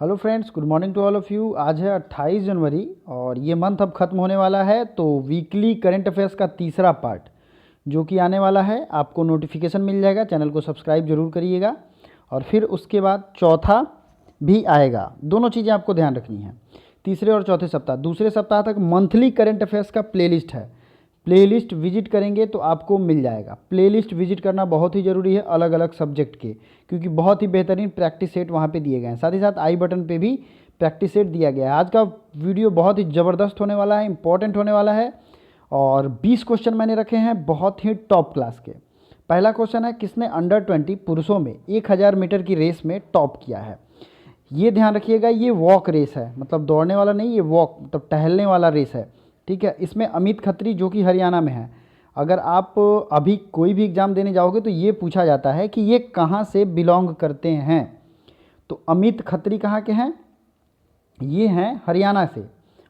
Hello friends, good morning to all of you. आज है 28 जनवरी और ये मंथ अब ख़त्म होने वाला है। तो वीकली करंट अफेयर्स का तीसरा पार्ट जो कि आने वाला है, आपको नोटिफिकेशन मिल जाएगा। चैनल को सब्सक्राइब जरूर करिएगा। और फिर उसके बाद चौथा भी आएगा। दोनों चीज़ें आपको ध्यान रखनी है। तीसरे और चौथे सप्ताह, दूसरे सप्ताह तक मंथली करंट अफेयर्स का प्लेलिस्ट है। प्लेलिस्ट विजिट करेंगे तो आपको मिल जाएगा। प्लेलिस्ट विजिट करना बहुत ही ज़रूरी है अलग अलग सब्जेक्ट के, क्योंकि बहुत ही बेहतरीन प्रैक्टिस सेट वहाँ पे दिए गए हैं। साथ ही साथ आई बटन पे भी प्रैक्टिस सेट दिया गया है। आज का वीडियो बहुत ही ज़बरदस्त होने वाला है, इंपॉर्टेंट होने वाला है। और 20 क्वेश्चन मैंने रखे हैं बहुत ही टॉप क्लास के। पहला क्वेश्चन है, किसने अंडर 20 पुरुषों में 1000 मीटर की रेस में टॉप किया है। ये ध्यान रखिएगा, ये वॉक रेस है, मतलब दौड़ने वाला नहीं, ये वॉक मतलब टहलने वाला रेस है। ठीक है। इसमें अमित खत्री जो कि हरियाणा में है। अगर आप अभी कोई भी एग्ज़ाम देने जाओगे तो ये पूछा जाता है कि ये कहाँ से बिलोंग करते हैं। तो अमित खत्री कहाँ के हैं? ये हैं हरियाणा से।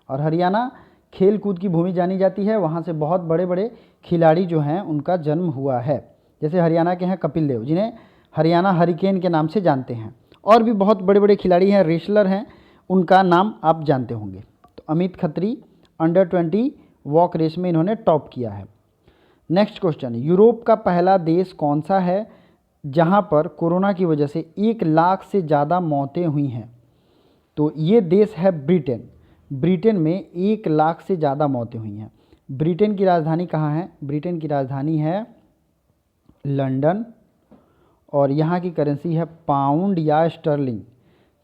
और हरियाणा खेल कूद की भूमि जानी जाती है। वहाँ से बहुत बड़े बड़े खिलाड़ी जो हैं उनका जन्म हुआ है। जैसे हरियाणा के हैं कपिल देव, जिन्हें हरियाणा हरिकेन के नाम से जानते हैं। और भी बहुत बड़े बड़े खिलाड़ी हैं, रेसलर हैं, उनका नाम आप जानते होंगे। तो Amit Khatri under 20 walk race में इन्होंने टॉप किया है। नेक्स्ट क्वेश्चन, यूरोप का पहला देश कौन सा है जहां पर कोरोना की वजह से 1 लाख से ज़्यादा मौतें हुई हैं। तो ये देश है ब्रिटेन। ब्रिटेन में 1 लाख से ज़्यादा मौतें हुई हैं। ब्रिटेन की राजधानी कहाँ है? ब्रिटेन की राजधानी है लंदन। और यहाँ की करेंसी है पाउंड या स्टर्लिंग।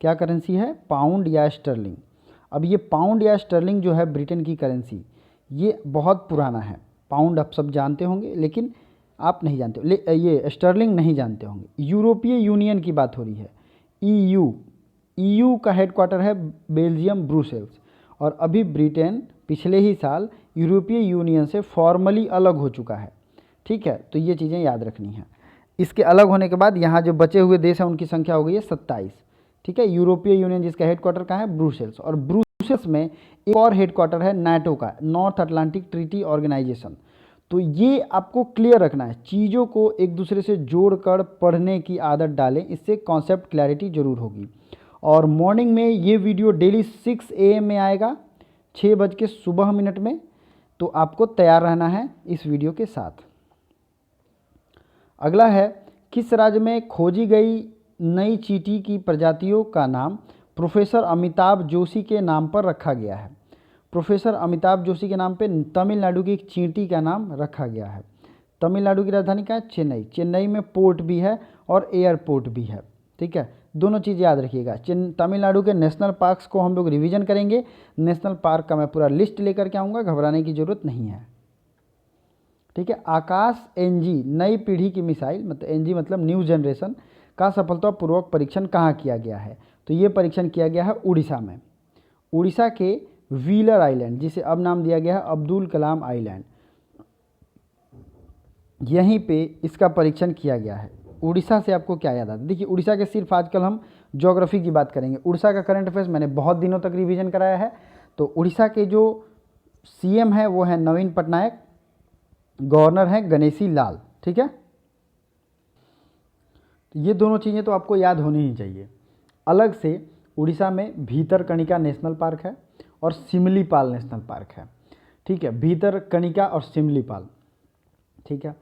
क्या करेंसी है? पाउंड या स्टर्लिंग। अब ये पाउंड या स्टर्लिंग जो है ब्रिटेन की करेंसी, ये बहुत पुराना है। पाउंड आप सब जानते होंगे, लेकिन आप नहीं जानते ये स्टर्लिंग नहीं जानते होंगे। यूरोपीय यूनियन की बात हो रही है, ईयू। ईयू का हेडक्वार्टर है बेल्जियम ब्रुसेल्स। और अभी ब्रिटेन पिछले ही साल यूरोपीय यूनियन से फॉर्मली अलग हो चुका है। ठीक है, तो ये चीज़ें याद रखनी है। इसके अलग होने के बाद यहाँ जो बचे हुए देश हैं उनकी संख्या हो गई है 27। ठीक है। यूरोपीय यूनियन जिसका हेडक्वार्टर कहाँ है? ब्रुसेल्स। और ब्रुसेल्स में एक और हेडक्वार्टर है नाटो का, नॉर्थ अटलांटिक ट्रीटी ऑर्गेनाइजेशन। तो ये आपको क्लियर रखना है, चीज़ों को एक दूसरे से जोड़कर पढ़ने की आदत डालें, इससे कॉन्सेप्ट क्लैरिटी जरूर होगी। और मॉर्निंग में ये वीडियो डेली 6 AM में आएगा, 6:00 में। तो आपको तैयार रहना है इस वीडियो के साथ। अगला है, किस राज्य में खोजी गई नई चींटी की प्रजातियों का नाम प्रोफेसर अमिताभ जोशी के नाम पर रखा गया है। प्रोफेसर अमिताभ जोशी के नाम पे तमिलनाडु की एक चींटी का नाम रखा गया है। तमिलनाडु की राजधानी क्या है? चेन्नई। चेन्नई में पोर्ट भी है और एयरपोर्ट भी है। ठीक है, दोनों चीज़ याद रखिएगा। तमिलनाडु के नेशनल पार्क्स को हम लोग रिवीजन करेंगे। नेशनल पार्क का मैं पूरा लिस्ट लेकर के आऊँगा, घबराने की ज़रूरत नहीं है। ठीक है। आकाश एनजी नई पीढ़ी की मिसाइल, मतलब एनजी मतलब न्यू जनरेशन, का सफलतापूर्वक परीक्षण कहाँ किया गया है? तो ये परीक्षण किया गया है उड़ीसा में। उड़ीसा के व्हीलर आइलैंड, जिसे अब नाम दिया गया है अब्दुल कलाम आइलैंड, यहीं पे इसका परीक्षण किया गया है। उड़ीसा से आपको क्या याद आता है? देखिए, उड़ीसा के सिर्फ आजकल हम ज्योग्राफी की बात करेंगे। उड़ीसा का करंट अफेयर्स मैंने बहुत दिनों तक रिवीजन कराया है। तो उड़ीसा के जो CM है वो है नवीन पटनायक, गवर्नर हैं गणेशी लाल। ठीक है। तो ये दोनों चीज़ें तो आपको याद होनी ही चाहिए। अलग से उड़ीसा में भीतरकनिका नेशनल पार्क है और सिमलीपाल नेशनल पार्क है। ठीक है, भीतरकनिका और सिमलीपाल। ठीक है।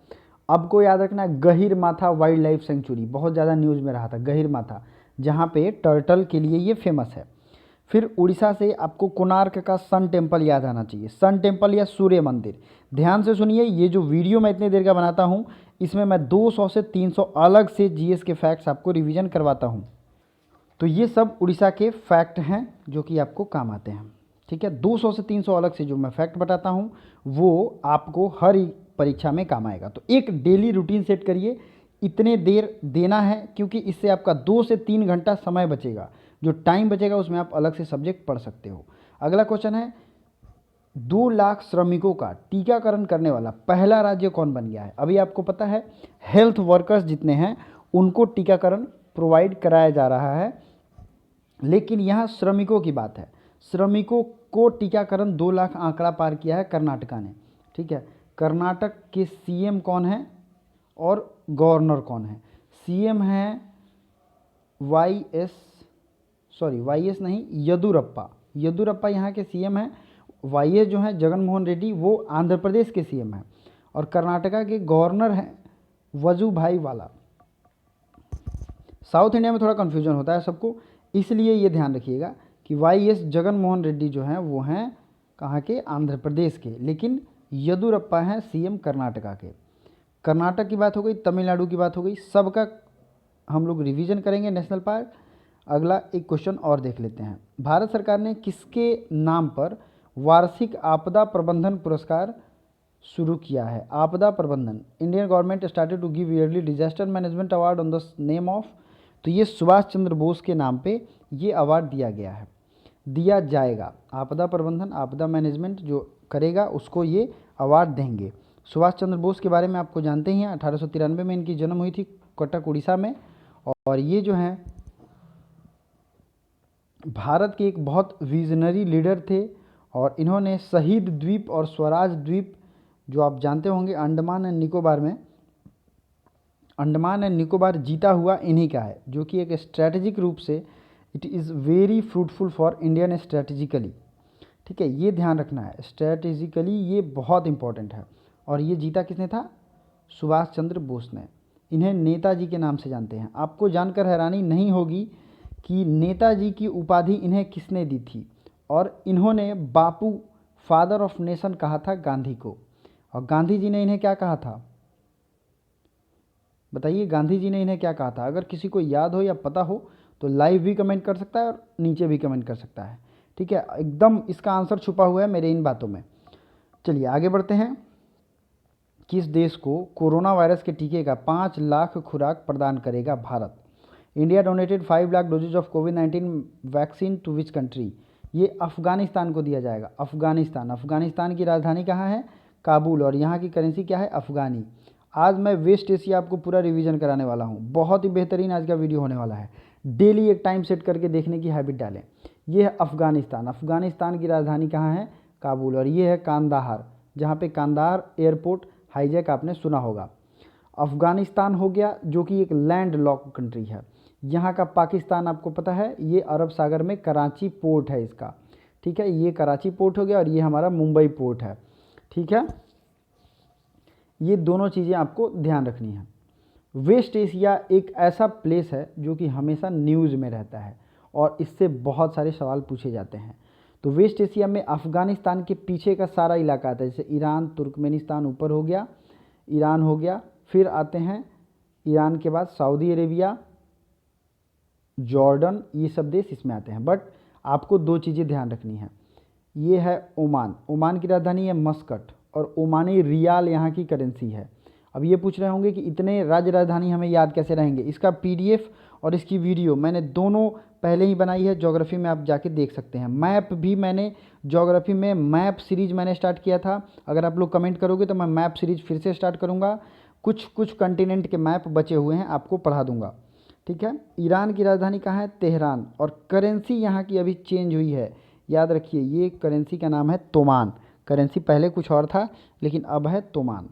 अब को याद रखना है गहीर माथा वाइल्ड लाइफ सेंचुरी, बहुत ज़्यादा न्यूज़ में रहा था गहीर माथा, जहाँ पे टर्टल के लिए ये फेमस है। फिर उड़ीसा से आपको कोणार्क का सन टेम्पल याद आना चाहिए। सन टेम्पल या सूर्य मंदिर। ध्यान से सुनिए, ये जो वीडियो मैं इतनी देर का बनाता हूँ, इसमें मैं 200 से 300 अलग से GS के फैक्ट्स आपको रिवीजन करवाता हूँ। तो ये सब उड़ीसा के फैक्ट हैं जो कि आपको काम आते हैं। ठीक है। 200 से 300 अलग से जो मैं फैक्ट बताता हूँ वो आपको हर परीक्षा में काम आएगा। तो एक डेली रूटीन सेट करिए, इतने देर देना है, क्योंकि इससे आपका 2 से 3 घंटा समय बचेगा। जो टाइम बचेगा उसमें आप अलग से सब्जेक्ट पढ़ सकते हो। अगला क्वेश्चन है, 2 लाख श्रमिकों का टीकाकरण करने वाला पहला राज्य कौन बन गया है? अभी आपको पता है हेल्थ वर्कर्स जितने हैं उनको टीकाकरण प्रोवाइड कराया जा रहा है, लेकिन यहाँ श्रमिकों की बात है। श्रमिकों को टीकाकरण 2 लाख आंकड़ा पार किया है कर्नाटका ने। ठीक है। कर्नाटक के CM कौन है और गवर्नर कौन है? CM है YS सॉरी YS नहीं, येदुरप्पा। येदुरप्पा यहाँ के CM हैं। YS जो हैं जगन मोहन रेड्डी, वो आंध्र प्रदेश के CM हैं। और कर्नाटका के गवर्नर हैं वजुभाई वाला। साउथ इंडिया में थोड़ा कन्फ्यूजन होता है सबको, इसलिए ये ध्यान रखिएगा कि YS जगन मोहन रेड्डी जो हैं वो हैं कहाँ के, आंध्र प्रदेश के, लेकिन येदुरप्पा हैं CM कर्नाटका के। कर्नाटक की बात हो गई, तमिलनाडु की बात हो गई, सबका हम लोग रिवीजन करेंगे नेशनल पार्क। अगला एक क्वेश्चन और देख लेते हैं। भारत सरकार ने किसके नाम पर वार्षिक आपदा प्रबंधन पुरस्कार शुरू किया है? आपदा प्रबंधन, Indian government started to give yearly disaster management award on the name of, तो ये सुभाष चंद्र बोस के नाम पे ये अवार्ड दिया गया है, दिया जाएगा। आपदा प्रबंधन, आपदा मैनेजमेंट जो करेगा उसको ये अवार्ड देंगे। सुभाष चंद्र बोस के बारे में आपको जानते ही हैं, 1893 में इनकी जन्म हुई थी कटक उड़ीसा में। और ये जो हैं भारत के एक बहुत विजनरी लीडर थे, और इन्होंने शहीद द्वीप और स्वराज द्वीप जो आप जानते होंगे अंडमान एंड निकोबार में, अंडमान एंड निकोबार जीता हुआ इन्हीं का है, जो कि एक स्ट्रैटेजिक रूप से it is very fruitful for Indian strategically. ठीक है, ये ध्यान रखना है, स्ट्रैटेजिकली ये बहुत इंपॉर्टेंट है। और ये जीता किसने था? सुभाष चंद्र बोस ने। इन्हें नेताजी के नाम से जानते हैं। आपको जानकर हैरानी नहीं होगी कि नेताजी की उपाधि इन्हें किसने दी थी, और इन्होंने बापू, फादर ऑफ नेशन कहा था गांधी को। और गांधी जी ने इन्हें क्या कहा था बताइए? गांधी जी ने इन्हें क्या कहा था? अगर किसी को याद हो या पता हो तो लाइव भी कमेंट कर सकता है और नीचे भी कमेंट कर सकता है। ठीक है, एकदम इसका आंसर छुपा हुआ है मेरे इन बातों में। चलिए आगे बढ़ते हैं। किस देश को कोरोना वायरस के टीके का 5 लाख खुराक प्रदान करेगा Bharat? India donated 5 lakh doses of कोविड-19 वैक्सीन टू विच कंट्री? ये अफगानिस्तान को दिया जाएगा। अफगानिस्तान, अफगानिस्तान की राजधानी कहाँ है? काबुल। और यहाँ की करेंसी क्या है? अफगानी। आज मैं वेस्ट एशिया आपको पूरा रिवीजन कराने वाला हूँ। बहुत ही बेहतरीन आज का वीडियो होने वाला है। डेली एक टाइम सेट करके देखने की हैबिट डालें। ये है अफगानिस्तान। अफगानिस्तान की राजधानी कहाँ है? काबुल। और ये है कांदाहार, जहाँ पे कांदाहार एयरपोर्ट हाईजैक आपने सुना होगा। अफगानिस्तान हो गया, जो कि एक लैंड लॉक कंट्री है। यहाँ का पाकिस्तान आपको पता है, ये अरब सागर में कराची पोर्ट है इसका। ठीक है, ये कराची पोर्ट हो गया, और ये हमारा मुंबई पोर्ट है। ठीक है, ये दोनों चीज़ें आपको ध्यान रखनी है। वेस्ट एशिया एक ऐसा प्लेस है जो कि हमेशा न्यूज़ में रहता है, और इससे बहुत सारे सवाल पूछे जाते हैं। तो वेस्ट एशिया में अफ़गानिस्तान के पीछे का सारा इलाका आता है, जैसे ईरान, तुर्कमेनिस्तान ऊपर हो गया, ईरान हो गया, फिर आते हैं ईरान के बाद सऊदी अरेबिया, जॉर्डन, ये सब देश इसमें आते हैं। बट आपको दो चीज़ें ध्यान रखनी है। ये है ओमान, ओमान की राजधानी है मस्कट, और ओमानी रियाल यहाँ की करेंसी है। अब ये पूछ रहे होंगे कि इतने राज्य राजधानी हमें याद कैसे रहेंगे? इसका PDF और इसकी वीडियो मैंने दोनों पहले ही बनाई है, ज्योग्राफी में आप जाके देख सकते हैं। मैप भी मैंने ज्योग्राफी में मैप सीरीज मैंने स्टार्ट किया था। अगर आप लोग कमेंट करोगे तो मैं मैप सीरीज फिर से स्टार्ट करूँगा। कुछ कंटिनेंट के मैप बचे हुए हैं, आपको पढ़ा दूँगा। ठीक है, ईरान की राजधानी कहाँ है? तेहरान। और करेंसी यहाँ की अभी चेंज हुई है, याद रखिए, ये करेंसी का नाम है तोमान। करेंसी पहले कुछ और था, लेकिन अब है तोमान।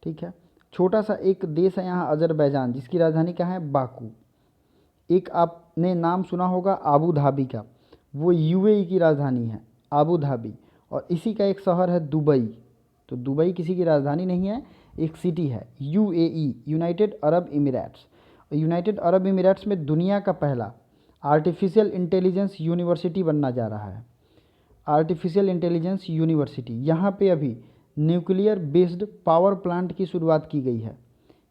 ठीक है, छोटा सा एक देश है यहाँ अजरबैजान, जिसकी राजधानी क्या है? बाकू। एक आपने नाम सुना होगा आबू धाबी का, वो UAE की राजधानी है, आबू धाबी। और इसी का एक शहर है दुबई। तो दुबई किसी की राजधानी नहीं है, एक सिटी है। UAE, United Arab emirates. United Arab emirates में दुनिया का पहला आर्टिफिशियल इंटेलिजेंस यूनिवर्सिटी बनना जा रहा है। आर्टिफिशियल इंटेलिजेंस यूनिवर्सिटी, यहाँ पे अभी न्यूक्लियर बेस्ड पावर प्लांट की शुरुआत की गई है।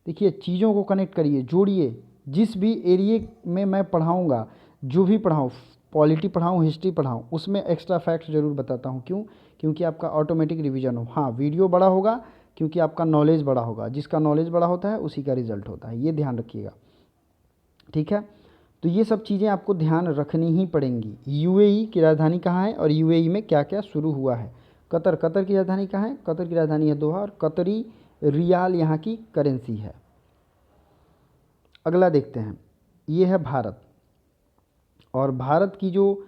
देखिए, चीज़ों को कनेक्ट करिए, जोड़िए। जिस भी एरिए में मैं पढ़ाऊँगा, जो भी पढ़ाऊँ, पॉलिटी पढ़ाऊँ, हिस्ट्री पढ़ाऊँ, उसमें एक्स्ट्रा फैक्ट्स ज़रूर बताता हूँ। क्यों? क्योंकि आपका ऑटोमेटिक रिवीजन हो। हाँ, वीडियो बड़ा होगा क्योंकि आपका नॉलेज बड़ा होगा। जिसका नॉलेज बड़ा होता है उसी का रिजल्ट होता है, ये ध्यान रखिएगा। ठीक है, तो ये सब चीज़ें आपको ध्यान रखनी ही पड़ेंगी। UAE की राजधानी कहाँ है, और UAE में क्या क्या शुरू हुआ है? कतर, कतर की राजधानी कहाँ है? कतर की राजधानी है दोहा, और कतरी रियाल यहाँ की करेंसी है। अगला देखते हैं, ये है भारत। और भारत की जो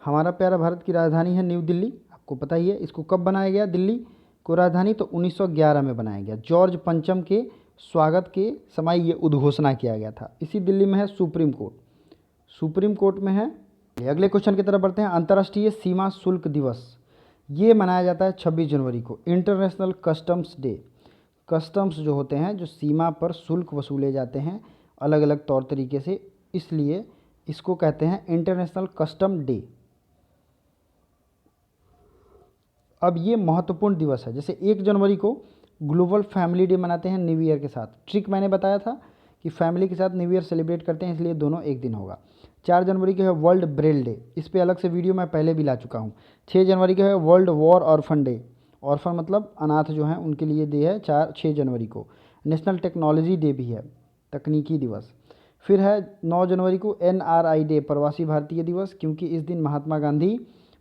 हमारा प्यारा भारत की राजधानी है न्यू दिल्ली, आपको पता ही है। इसको कब बनाया गया दिल्ली को राजधानी? तो 1911 में बनाया गया। जॉर्ज पंचम के स्वागत के समय ये उद्घोषणा किया गया था। इसी दिल्ली में है सुप्रीम कोर्ट। सुप्रीम कोर्ट में है। अगले क्वेश्चन की तरफ बढ़ते हैं। अंतर्राष्ट्रीय सीमा शुल्क दिवस ये मनाया जाता है 26 जनवरी को। इंटरनेशनल कस्टम्स डे, कस्टम्स जो होते हैं जो सीमा पर शुल्क वसूले जाते हैं अलग अलग तौर तरीके से, इसलिए इसको कहते हैं इंटरनेशनल कस्टम डे। अब ये महत्वपूर्ण दिवस है। जैसे 1 जनवरी को ग्लोबल फैमिली डे मनाते हैं न्यू ईयर के साथ। ट्रिक मैंने बताया था कि फैमिली के साथ न्यू ईयर सेलिब्रेट करते हैं, इसलिए दोनों एक दिन होगा। 4 जनवरी को है वर्ल्ड ब्रेल डे, इस पे अलग से वीडियो मैं पहले भी ला चुका हूँ। 6 जनवरी को है world war orphan day, orphan मतलब अनाथ जो हैं उनके लिए डे है 6 जनवरी को। नेशनल टेक्नोलॉजी डे भी है, तकनीकी दिवस। फिर है 9 जनवरी को NRI डे, प्रवासी भारतीय दिवस, क्योंकि इस दिन महात्मा गांधी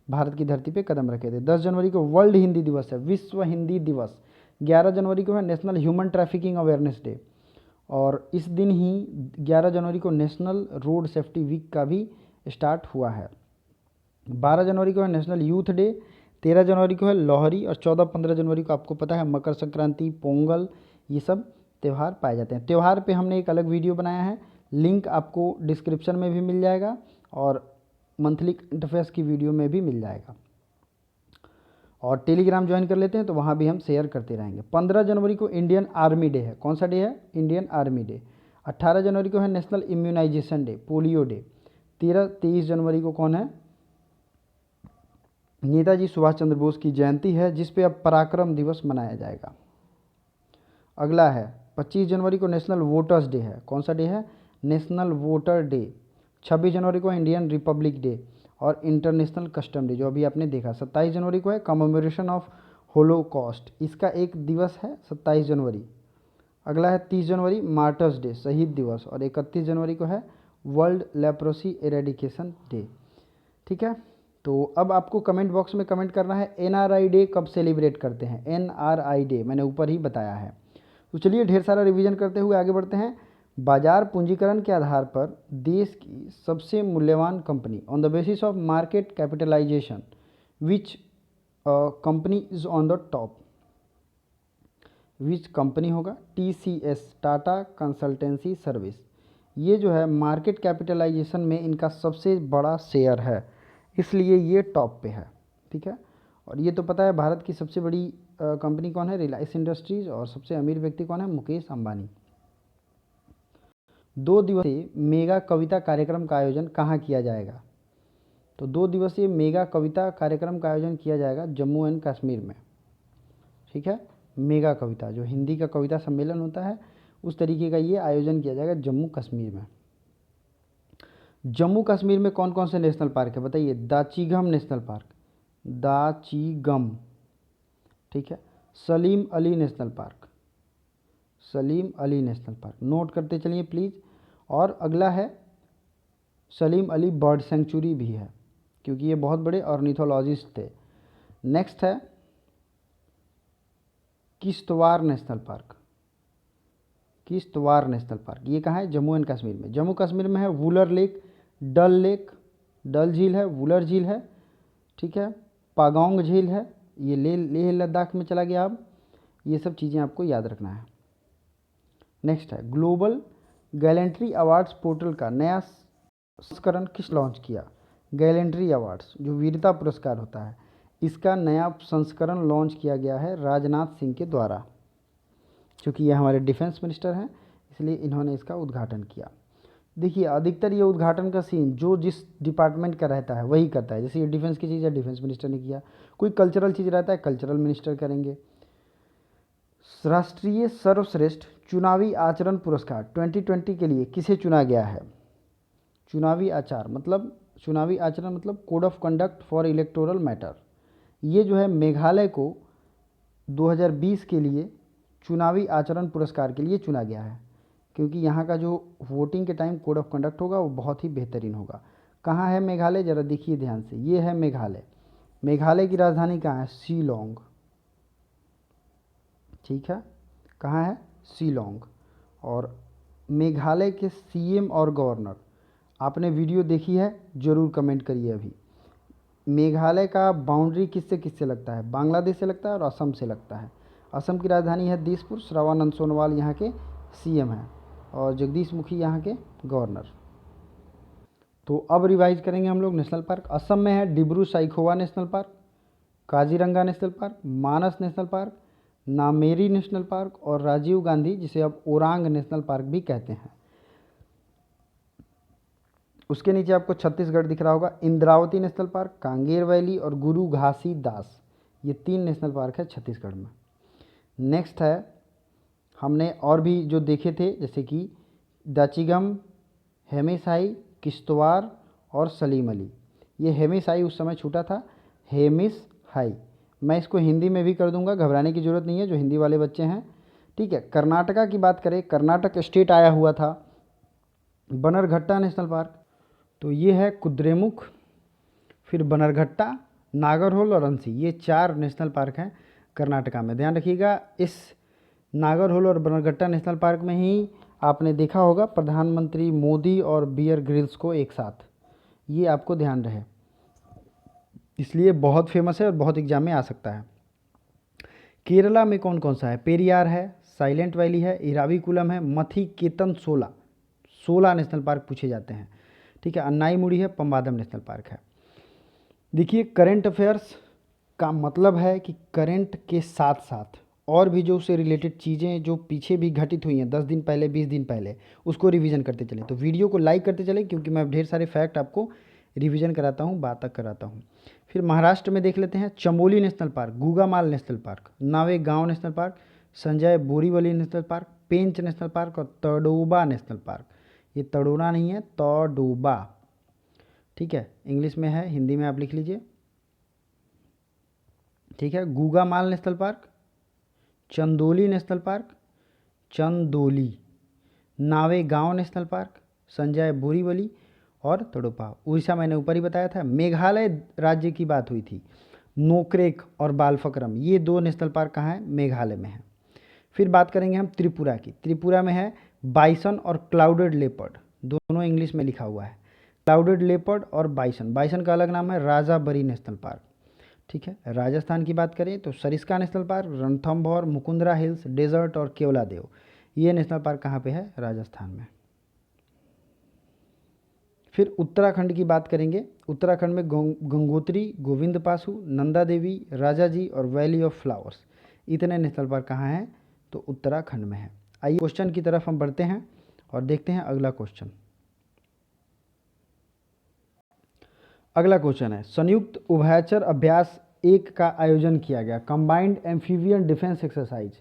भारत की धरती पे कदम रखे थे। 10 जनवरी को वर्ल्ड हिंदी दिवस है, विश्व हिंदी दिवस। 11 जनवरी को है national human trafficking awareness day, और इस दिन ही 11 जनवरी को नेशनल रोड सेफ्टी वीक का भी स्टार्ट हुआ है। 12 जनवरी को है नेशनल यूथ डे। 13 जनवरी को है लोहरी, और 14-15 जनवरी को आपको पता है मकर संक्रांति, पोंगल, ये सब त्यौहार पाए जाते हैं। त्यौहार पे हमने एक अलग वीडियो बनाया है, लिंक आपको डिस्क्रिप्शन में भी मिल जाएगा और मंथली इंटरफेस की वीडियो में भी मिल जाएगा। और टेलीग्राम ज्वाइन कर लेते हैं तो वहाँ भी हम शेयर करते रहेंगे। 15 जनवरी को इंडियन आर्मी डे है। कौन सा डे है? Indian army day. 18 जनवरी को है national immunization day, polio day. 23 जनवरी को कौन है? नेताजी सुभाष चंद्र बोस की जयंती है, जिस पे अब पराक्रम दिवस मनाया जाएगा। अगला है 25 जनवरी को नेशनल वोटर्स डे है। कौन सा डे है? National voter day. 26 जनवरी को इंडियन रिपब्लिक डे और इंटरनेशनल कस्टम डे, जो अभी आपने देखा। 27 जनवरी को है कमेमोरेशन ऑफ होलोकॉस्ट, इसका एक दिवस है 27 जनवरी। अगला है 30 जनवरी मार्टर्स डे, शहीद दिवस। और 31 जनवरी को है वर्ल्ड लेप्रोसी एरेडिकेशन डे। ठीक है, तो अब आपको कमेंट बॉक्स में कमेंट करना है NRI डे कब सेलिब्रेट करते हैं। NRI डे मैंने ऊपर ही बताया है। तो चलिए ढेर सारा रिवीजन करते हुए आगे बढ़ते हैं। बाजार पूंजीकरण के आधार पर देश की सबसे मूल्यवान company, on the basis of market capitalization, which company is on the top, which company होगा? TCS, Tata consultancy service. ये जो है मार्केट कैपिटलाइजेशन में इनका सबसे बड़ा शेयर है, इसलिए ये टॉप पे है। ठीक है, और ये तो पता है भारत की सबसे बड़ी कंपनी कौन है? रिलायंस इंडस्ट्रीज। और सबसे अमीर व्यक्ति कौन है? मुकेश अंबानी। 2 दिवसीय मेगा कविता कार्यक्रम का आयोजन कहाँ किया जाएगा? तो 2 दिवसीय मेगा कविता कार्यक्रम का आयोजन किया जाएगा जम्मू एंड कश्मीर में। ठीक है, मेगा कविता जो हिंदी का कविता सम्मेलन होता है उस तरीके का ये आयोजन किया जाएगा जम्मू कश्मीर में। जम्मू कश्मीर में कौन कौन से नेशनल पार्क है बताइए? Dachigam national park, Dachigam. ठीक है, Salim Ali national park, Salim Ali national park, note करते चलिए प्लीज़। और अगला है सलीम अली बर्ड सेंचुरी भी है, क्योंकि ये बहुत बड़े ऑर्निथोलॉजिस्ट थे। नेक्स्ट है Kishtwar national park, Kishtwar national park, ये कहाँ है? जम्मू एंड कश्मीर में। जम्मू कश्मीर में है वुलर लेक, डल लेक, डल झील है, वुलर झील है। ठीक है, पागोंग झील है, ये लेह लद्दाख में चला गया। अब ये सब चीज़ें आपको याद रखना है। नेक्स्ट है ग्लोबल गैलेंट्री अवार्ड्स पोर्टल का नया संस्करण किस लॉन्च किया? गैलेंट्री अवार्ड्स जो वीरता पुरस्कार होता है, इसका नया संस्करण लॉन्च किया गया है राजनाथ सिंह के द्वारा। क्योंकि ये हमारे डिफेंस मिनिस्टर हैं, इसलिए इन्होंने इसका उद्घाटन किया। देखिए अधिकतर ये उद्घाटन का सीन जो जिस डिपार्टमेंट का रहता है वही करता है। जैसे ये डिफेंस की चीज़ है, डिफेंस मिनिस्टर ने किया। कोई कल्चरल चीज़ रहता है, कल्चरल मिनिस्टर करेंगे। राष्ट्रीय सर्वश्रेष्ठ चुनावी आचरण पुरस्कार 2020 के लिए किसे चुना गया है? चुनावी आचरण मतलब code of conduct for electoral matter. ये जो है मेघालय को 2020 के लिए चुनावी आचरण पुरस्कार के लिए चुना गया है, क्योंकि यहाँ का जो वोटिंग के टाइम कोड ऑफ कंडक्ट होगा वो बहुत ही बेहतरीन होगा। कहाँ है मेघालय? ज़रा देखिए ध्यान से, ये है मेघालय। मेघालय की राजधानी कहाँ है? शिलोंग। ठीक है, कहाँ है? शिलोंग। और मेघालय के CM और गवर्नर, आपने वीडियो देखी है ज़रूर कमेंट करिए। अभी मेघालय का बाउंड्री किससे किससे लगता है? बांग्लादेश से लगता है और असम से लगता है। असम की राजधानी है दिसपुर। श्रवानंद सोनोवाल यहाँ के CM हैं और जगदीश मुखी यहाँ के गवर्नर। तो अब रिवाइज करेंगे हम लोग नेशनल पार्क। असम में है Dibru Saikhowa national park, Kaziranga national park, Manas national park, Nameri national park और राजीव गांधी, जिसे अब ओरांग नेशनल पार्क भी कहते हैं। उसके नीचे आपको छत्तीसगढ़ दिख रहा होगा, Indravati national park, Kanger valley और गुरु घासीदास, ये 3 नेशनल पार्क है छत्तीसगढ़ में। नेक्स्ट है, हमने और भी जो देखे थे जैसे कि दाचिगम, हेमेसाई, किश्तवाड़ और सलीम अली। ये हेमेसाई उस समय छूटा था, हेमिस हाई। मैं इसको हिंदी में भी कर दूंगा, घबराने की ज़रूरत नहीं है जो हिंदी वाले बच्चे हैं, ठीक है। कर्नाटका की बात करें, कर्नाटक स्टेट आया हुआ था बनरघट्टा नेशनल पार्क, तो ये है कुद्रेमुख, फिर बनरघट्टा, नागरहोल और अंसी, ये 4 नेशनल पार्क हैं कर्नाटका में। ध्यान रखिएगा, इस नागरहोल और बनरघट्टा नेशनल पार्क में ही आपने देखा होगा प्रधानमंत्री मोदी और बियर ग्रिल्स को एक साथ, ये आपको ध्यान रहे, इसलिए बहुत फेमस है और बहुत एग्जाम में आ सकता है। केरला में कौन कौन सा है, पेरियार है, साइलेंट वैली है, इराविकुलम है, मथीकेतन 16 नेशनल पार्क पूछे जाते हैं, ठीक है। अन्नाईमुड़ी है, पम्बादम नेशनल पार्क है। देखिए, करंट अफेयर्स का मतलब है कि करंट के साथ साथ और भी जो उससे रिलेटेड चीज़ें जो पीछे भी घटित हुई हैं 10 दिन पहले 20 दिन पहले, उसको रिवीजन करते चलें। तो वीडियो को लाइक करते चलें, क्योंकि मैं ढेर सारे फैक्ट आपको रिवीजन कराता हूँ, बात तक कराता हूँ। फिर महाराष्ट्र में देख लेते हैं, Chamoli national park, Gugamal national park, Navegaon national park, Sanjay Borivali national park, Pench national park और तडोबा नेशनल पार्क। ये तड़ोना नहीं है, तडोबा, ठीक है। इंग्लिश में है, हिंदी में आप लिख लीजिए, ठीक है। Gugamal national park, Chandoli national park, Chandoli, Navegaon national park, Sanjay Borivali और तड़ोपा। उड़ीसा मैंने ऊपर ही बताया था। मेघालय राज्य की बात हुई थी, नोक्रेक और बालफक्रम, ये 2 नेशनल पार्क कहाँ हैं, मेघालय में है। फिर बात करेंगे हम त्रिपुरा की। त्रिपुरा में है बाइसन और क्लाउडेड लेपर्ड, दोनों इंग्लिश में लिखा हुआ है, क्लाउडेड लेपर्ड और बाइसन। बाइसन का अलग नाम है राजाबरी नेशनल पार्क, ठीक है। राजस्थान की बात करें तो Sariska national park, Ranthambore, Mukundra hills, desert और केवलादेव, ये नेशनल पार्क कहाँ पे है, राजस्थान में। फिर उत्तराखंड की बात करेंगे। उत्तराखंड में गंगोत्री, गोविंद पासु, नंदा देवी, राजाजी और वैली ऑफ फ्लावर्स, इतने नेशनल पार्क कहाँ हैं, तो उत्तराखंड में है। आइए क्वेश्चन की तरफ हम बढ़ते हैं और देखते हैं अगला क्वेश्चन। अगला क्वेश्चन है, संयुक्त उभयचर अभ्यास 1 का आयोजन किया गया, combined amphibian defence exercise.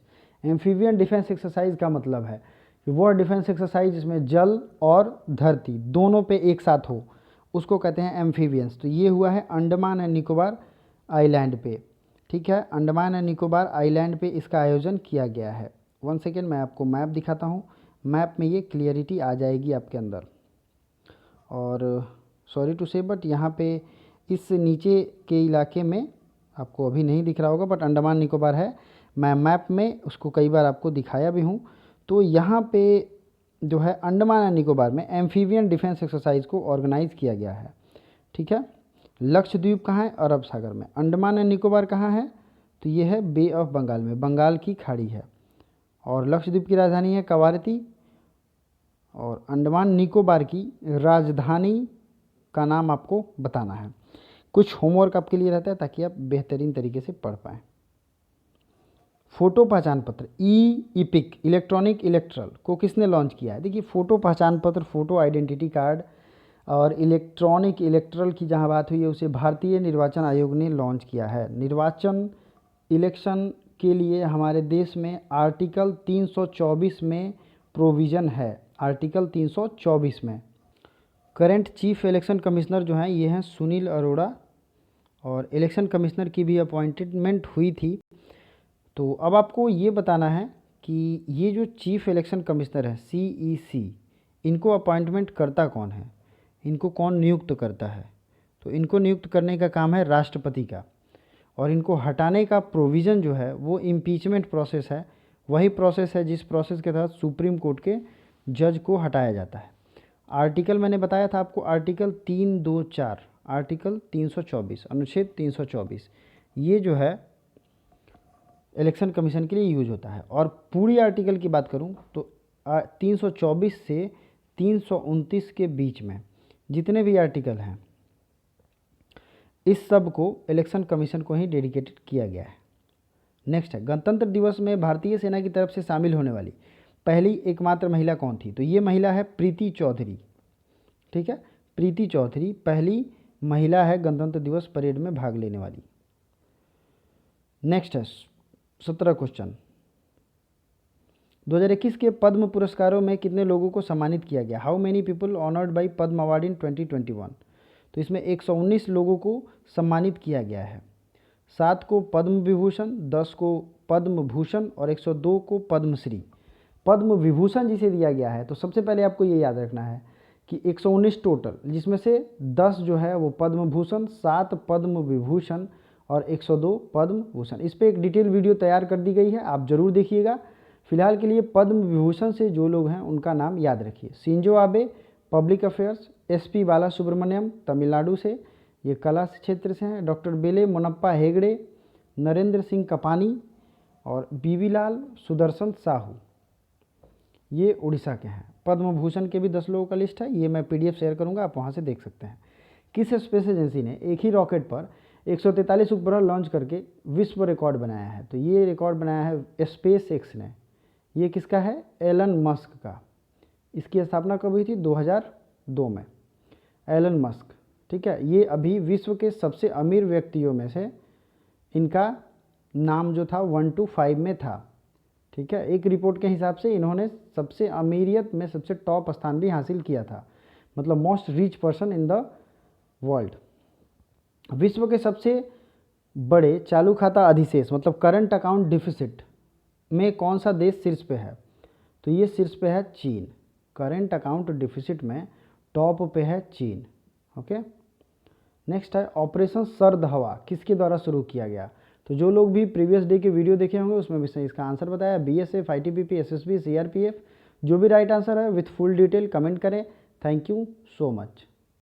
Amphibian defence exercise का मतलब है कि वो डिफेंस एक्सरसाइज जिसमें जल और धरती दोनों पे एक साथ हो, उसको कहते हैं एम्फीबियंस। तो ये हुआ है अंडमान एंड निकोबार आइलैंड पे, ठीक है। अंडमान एंड निकोबार आइलैंड पे इसका आयोजन किया गया है। 1 सेकेंड, मैं आपको मैप दिखाता हूँ, मैप में ये क्लियरिटी आ जाएगी आपके अंदर। और सॉरी टू से बट यहाँ पे इस नीचे के इलाके में आपको अभी नहीं दिख रहा होगा, बट अंडमान निकोबार है। मैं मैप में उसको कई बार आपको दिखाया भी हूँ। तो यहाँ पे जो है अंडमान एंड निकोबार में एम्फीबियन डिफेंस एक्सरसाइज को ऑर्गेनाइज किया गया है, ठीक है। लक्षद्वीप कहाँ है, अरब सागर में। अंडमान एंड निकोबार कहाँ है, तो ये है बे ऑफ बंगाल में, बंगाल की खाड़ी है। और लक्षद्वीप की राजधानी है कवारती, और अंडमान निकोबार की राजधानी का नाम आपको बताना है। कुछ होमवर्क आपके लिए रहता है ताकि आप बेहतरीन तरीके से पढ़ पाएँ। फोटो पहचान पत्र इपिक इलेक्ट्रॉनिक इलेक्ट्रल को किसने लॉन्च किया है। देखिए, फोटो पहचान पत्र, फोटो आइडेंटिटी कार्ड और इलेक्ट्रॉनिक इलेक्ट्रल की जहां बात हुई है, उसे भारतीय निर्वाचन आयोग ने लॉन्च किया है। निर्वाचन इलेक्शन के लिए हमारे देश में आर्टिकल 324 में प्रोविज़न है, आर्टिकल 324 में। करंट चीफ इलेक्शन कमिश्नर जो हैं ये हैं सुनील अरोड़ा, और इलेक्शन कमिश्नर की भी अपॉइंटमेंट हुई थी। तो अब आपको ये बताना है कि ये जो चीफ इलेक्शन कमिश्नर है CEC, इनको अपॉइंटमेंट करता कौन है, इनको कौन नियुक्त करता है। तो इनको नियुक्त करने का काम है राष्ट्रपति का, और इनको हटाने का प्रोविज़न जो है वो इम्पीचमेंट प्रोसेस है। वही प्रोसेस है जिस प्रोसेस के तहत सुप्रीम कोर्ट के जज को हटाया जाता है। आर्टिकल मैंने बताया था आपको, आर्टिकल 324, आर्टिकल 324, अनुच्छेद 324, ये जो है इलेक्शन कमीशन के लिए यूज होता है। और पूरी आर्टिकल की बात करूं तो 324 से 329 के बीच में जितने भी आर्टिकल हैं इस सब को इलेक्शन कमीशन को ही डेडिकेटेड किया गया है। नेक्स्ट है, गणतंत्र दिवस में भारतीय सेना की तरफ से शामिल होने वाली पहली एकमात्र महिला कौन थी? तो ये महिला है प्रीति चौधरी। ठीक है, प्रीति चौधरी पहली महिला है गणतंत्र दिवस परेड में भाग लेने वाली। नेक्स्ट है 17 क्वेश्चन, 2021 के पद्म पुरस्कारों में कितने लोगों को सम्मानित किया गया? How many people honoured by Padma award in 2021? तो इसमें 119 लोगों को सम्मानित किया गया है। 7 को पद्म विभूषण, 10 को पद्म भूषण और 102 को पद्मश्री। पद्म विभूषण जिसे दिया गया है, तो सबसे पहले आपको ये याद रखना है कि 119 टोटल, जिसमें से 10 जो है वो पद्म भूषण, 7 पद्म विभूषण और 102 पद्म भूषण। इस पर एक डिटेल वीडियो तैयार कर दी गई है, आप जरूर देखिएगा। फिलहाल के लिए पद्म विभूषण से जो लोग हैं उनका नाम याद रखिए। Shinzo Abe public affairs, SP बाला सुब्रमण्यम तमिलनाडु से, ये कला क्षेत्र से हैं। डॉक्टर बेले मोनप्पा हेगड़े, नरेंद्र सिंह कपानी और बीवी लाल सुदर्शन साहू, ये उड़ीसा के हैं। पद्म भूषण के भी 10 लोगों का लिस्ट है, ये मैं PDF शेयर करूंगा, आप वहाँ से देख सकते हैं। किस स्पेस एजेंसी ने एक ही रॉकेट पर 143 उपग्रह लॉन्च करके विश्व रिकॉर्ड बनाया है? तो ये रिकॉर्ड बनाया है SpaceX ने। ये किसका है? एलन मस्क का। इसकी स्थापना कब हुई थी? 2002 में। एलन मस्क, ठीक है, ये अभी विश्व के सबसे अमीर व्यक्तियों में से इनका नाम जो था 1 to 5 में था। ठीक है, एक रिपोर्ट के हिसाब से इन्होंने सबसे अमीरियत में सबसे टॉप स्थान भी हासिल किया था, मतलब most rich person in the world. विश्व के सबसे बड़े चालू खाता अधिशेष मतलब करंट अकाउंट डिफिसिट में कौन सा देश शीर्ष पे है? तो ये शीर्ष पे है चीन। करंट अकाउंट डिफिसिट में टॉप पे है चीन। ओके, नेक्स्ट है ऑपरेशन सर्द हवा किसके द्वारा शुरू किया गया? तो जो लोग भी प्रीवियस डे के वीडियो देखे होंगे उसमें भी इसका आंसर बताया, BSF, ITBP, SSB, CRPF। जो भी राइट आंसर है विथ फुल डिटेल कमेंट करें। Thank you so much.